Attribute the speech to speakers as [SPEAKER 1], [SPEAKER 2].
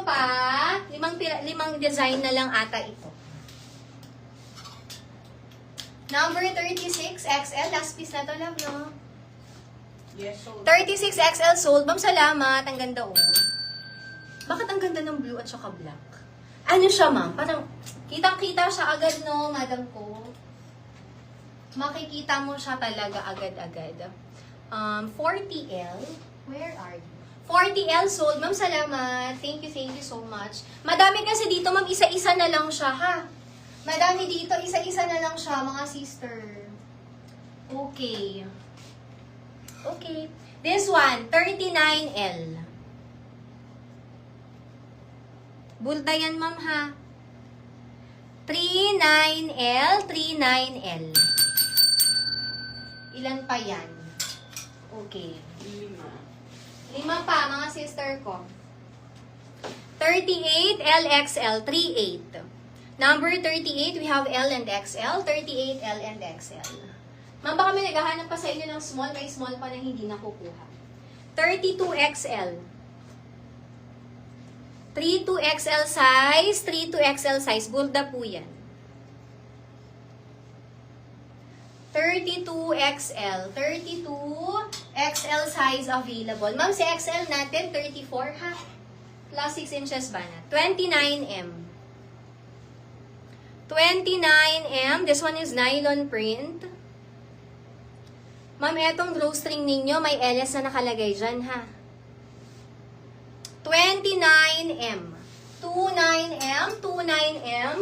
[SPEAKER 1] pa. Limang design na lang ata ito. Number 36 XL. Last piece na to, love, no?
[SPEAKER 2] Yes, so
[SPEAKER 1] 36 XL sold. Ma'am, salamat. Ang ganda, oh. Bakit ang ganda ng blue at saka black? Ano siya, ma'am? Parang, kitang-kita siya agad, no, madam ko. Makikita mo siya talaga agad-agad. 40L. Where are you? 40L sold. Ma'am, salamat. Thank you so much. Madami kasi dito, ma'am, isa-isa na lang siya, ha? Madami dito, isa-isa na lang siya, mga sister. Okay. Okay. This one, 39L. Bulta yan, ma'am, ha? 39L, 39L. Ilan pa yan? Okay. 5 pa, mga sister ko. 38 LXL, 38. Number 38, we have L and XL. 38 L and XL. Ma'am, baka may naghahanap pa sa inyo ng small. May small pa na hindi nakukuha. 32 XL. 32 XL size. 32 XL size. Bulda po yan. 32 XL. 32 XL size available. Ma'am, si XL natin, 34 ha? Plus 6 inches ba na? 29M. 29M. This one is nylon print. Ma'am, etong drawstring ninyo, may LS na nakalagay dyan ha? 29M. 29M. 29M.